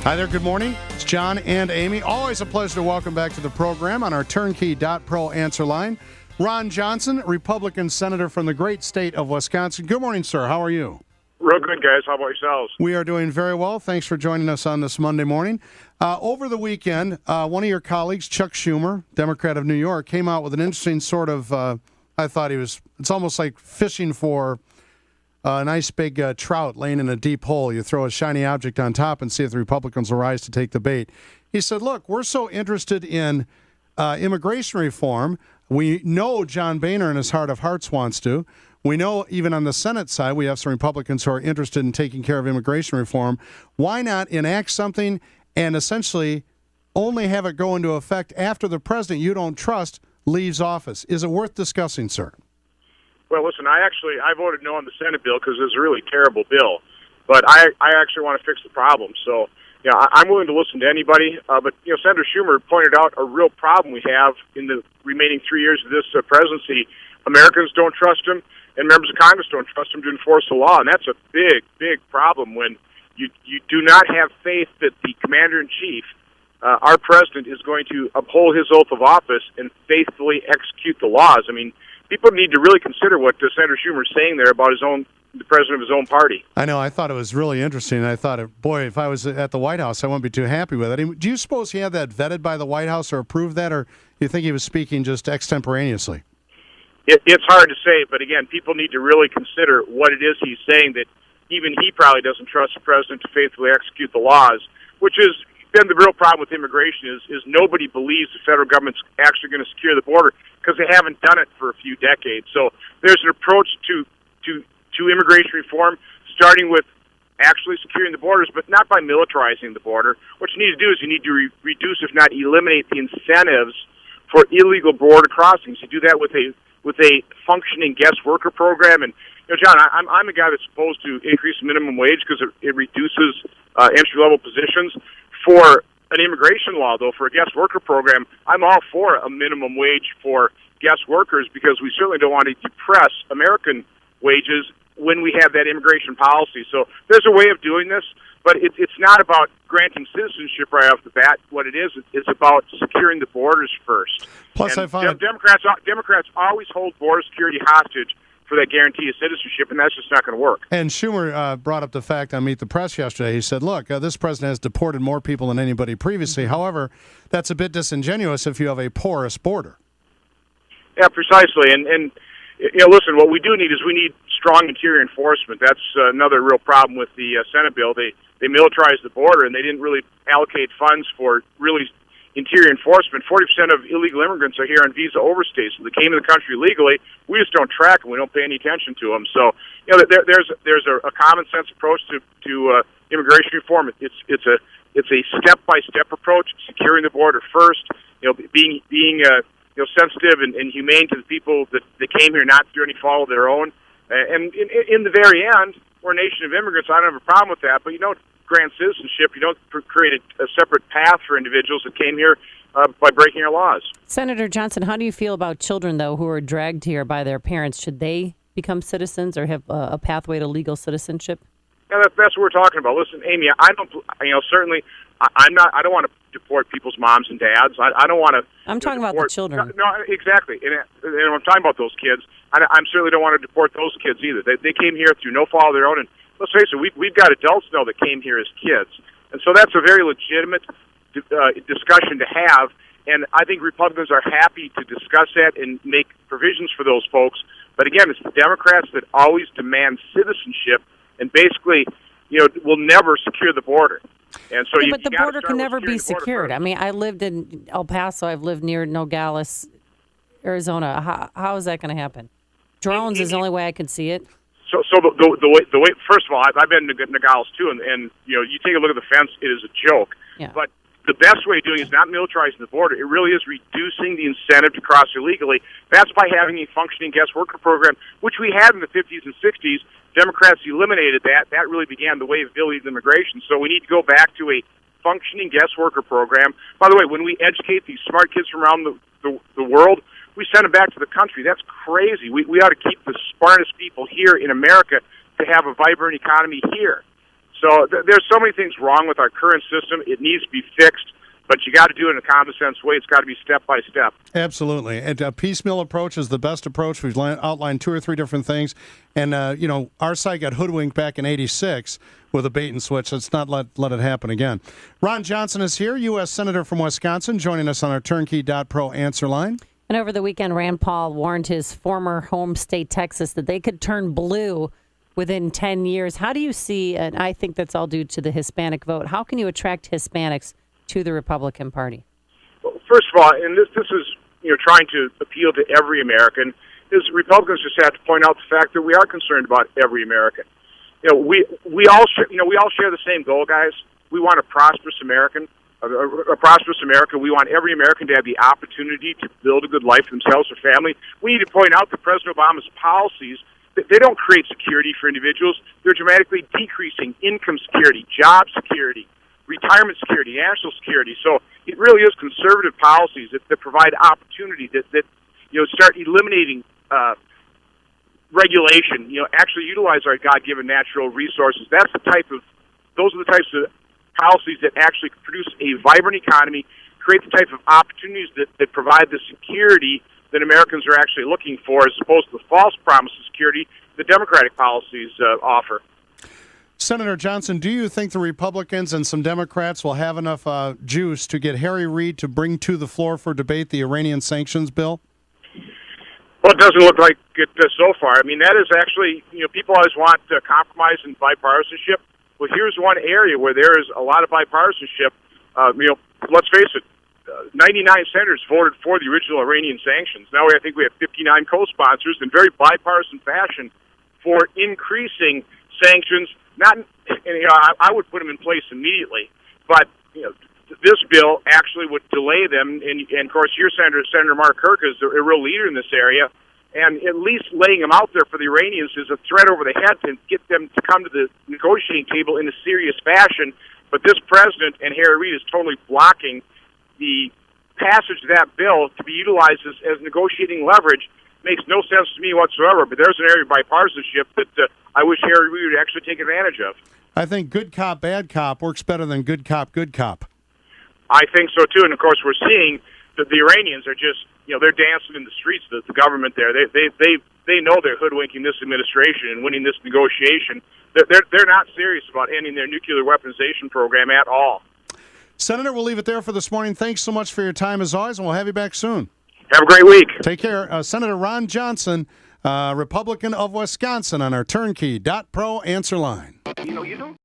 Hi there, good morning. It's John and Amy. Always a pleasure to welcome back to the program on our Turnkey.pro answer line. Ron Johnson, Republican Senator from the great state of Wisconsin. Good morning, sir. How are you? Real good, guys. How about yourselves? We are doing very well. Thanks for joining us on this Monday morning. Over the weekend, one of your colleagues, Chuck Schumer, Democrat of New York, came out with an interesting sort of, I thought it's almost like fishing for a nice big trout laying in a deep hole. You throw a shiny object on top and see if the Republicans will rise to take the bait. He said, look, we're so interested in immigration reform. We know John Boehner in his heart of hearts wants to. We know even on the Senate side, we have some Republicans who are interested in taking care of immigration reform. Why not enact something and essentially only have it go into effect after the president you don't trust leaves office? Is it worth discussing, sir? Well, listen, I voted no on the Senate bill because it's a really terrible bill. But I actually want to fix the problem. So, I'm willing to listen to anybody. But, Senator Schumer pointed out a real problem we have in the remaining 3 years of this presidency. Americans don't trust him, and members of Congress don't trust him to enforce the law. And that's a big, big problem when you do not have faith that the commander-in-chief, our president, is going to uphold his oath of office and faithfully execute the laws. I mean, people need to really consider what Senator Schumer is saying there about the president of his own party. I know. I thought it was really interesting. I thought, boy, if I was at the White House, I wouldn't be too happy with it. Do you suppose he had that vetted by the White House or approved that, or do you think he was speaking just extemporaneously? It's hard to say, but again, people need to really consider what it is he's saying, that even he probably doesn't trust the president to faithfully execute the laws, which is then the real problem with immigration is nobody believes the federal government's actually going to secure the border because they haven't done it for a few decades. So there's an approach to immigration reform starting with actually securing the borders, but not by militarizing the border. What you need to do is you need to reduce, if not eliminate, the incentives for illegal border crossings. You do that with a functioning guest worker program. And John, I'm a guy that's supposed to increase the minimum wage because it reduces entry-level positions. For an immigration law, though, for a guest worker program, I'm all for a minimum wage for guest workers because we certainly don't want to depress American wages when we have that immigration policy. So there's a way of doing this, but it's not about granting citizenship right off the bat. What it is, it's about securing the borders first. Plus, and I found Democrats always hold border security hostage for that guarantee of citizenship, and that's just not going to work. And Schumer brought up the fact on Meet the Press yesterday. He said, look, this president has deported more people than anybody previously. However, that's a bit disingenuous if you have a porous border. Yeah, precisely. And listen, what we do need is we need strong interior enforcement. That's another real problem with the Senate bill. They militarized the border, and they didn't really allocate funds for really interior enforcement. 40% of illegal immigrants are here on visa overstays, so they came to the country legally. We just don't track them. We don't pay any attention to them. So, there's a common sense approach to immigration reform. It's a step-by-step approach, securing the border first. Being sensitive and humane to the people that came here not through any fault of their own. And in the very end, we're a nation of immigrants. I don't have a problem with that, but you don't grant citizenship. You don't create a separate path for individuals that came here by breaking our laws. Senator Johnson, how do you feel about children, though, who are dragged here by their parents? Should they become citizens or have a pathway to legal citizenship? Yeah, that's what we're talking about. Listen, Amy, I don't want to deport people's moms and dads. I don't want to. I'm talking about the children. No, exactly. And I'm talking about those kids. I certainly don't want to deport those kids either. They came here through no fault of their own. And let's face it, we've got adults now that came here as kids. And so that's a very legitimate discussion to have. And I think Republicans are happy to discuss that and make provisions for those folks. But again, it's the Democrats that always demand citizenship and basically, will never secure the border. And so but the border can never be secured. I mean, I lived in El Paso. I've lived near Nogales, Arizona. How is that going to happen? Drones is the only way I can see it. So the way first of all, I've been to Nogales too, and you take a look at the fence. It is a joke. Yeah. But the best way of doing it is not militarizing the border. It really is reducing the incentive to cross illegally. That's by having a functioning guest worker program, which we had in the 50s and 60s. Democrats eliminated that. That really began the wave of illegal immigration. So we need to go back to a functioning guest worker program. By the way, when we educate these smart kids from around the world, we send them back to the country. That's crazy. We ought to keep the smartest people here in America to have a vibrant economy here. So there's so many things wrong with our current system. It needs to be fixed, but you got to do it in a common sense way. It's got to be step by step. Absolutely. And a piecemeal approach is the best approach. We've outlined 2 or 3 different things. And, our side got hoodwinked back in 86 with a bait and switch. Let's not let it happen again. Ron Johnson is here, U.S. Senator from Wisconsin, joining us on our Turnkey.pro answer line. And over the weekend, Rand Paul warned his former home state, Texas, that they could turn blue within 10 years. How do you see, and I think that's all due to the Hispanic vote, how can you attract Hispanics to the Republican Party? Well, first of all, and this is trying to appeal to every American, is Republicans just have to point out the fact that we are concerned about every American. We all share the same goal, guys. We want a prosperous American. A prosperous America. We want every American to have the opportunity to build a good life for themselves or family. We need to point out that President Obama's policies, they don't create security for individuals. They're dramatically decreasing income security, job security, retirement security, national security. So it really is conservative policies that provide opportunity, that start eliminating regulation, actually utilize our God-given natural resources. Those are the types of policies that actually produce a vibrant economy, create the type of opportunities that provide the security that Americans are actually looking for, as opposed to the false promise of security the Democratic policies offer. Senator Johnson, do you think the Republicans and some Democrats will have enough juice to get Harry Reid to bring to the floor for debate the Iranian sanctions bill? Well, it doesn't look like it so far. I mean, that is actually, people always want compromise and bipartisanship. Well, here's one area where there is a lot of bipartisanship. Let's face it, 99 senators voted for the original Iranian sanctions. Now I think we have 59 co-sponsors in very bipartisan fashion for increasing sanctions. I would put them in place immediately, but this bill actually would delay them. And of course, your Senator Mark Kirk, is a real leader in this area. And at least laying them out there for the Iranians is a threat over the head to get them to come to the negotiating table in a serious fashion. But this president and Harry Reid is totally blocking the passage of that bill to be utilized as negotiating leverage. Makes no sense to me whatsoever. But there's an area of bipartisanship that I wish Harry Reid would actually take advantage of. I think good cop, bad cop works better than good cop, good cop. I think so, too. And, of course, we're seeing that the Iranians are just, they're dancing in the streets, the government there. They know they're hoodwinking this administration and winning this negotiation. They're not serious about ending their nuclear weaponization program at all. Senator, we'll leave it there for this morning. Thanks so much for your time, as always, and we'll have you back soon. Have a great week. Take care. Senator Ron Johnson, Republican of Wisconsin, on our Turnkey.pro answer line. You don't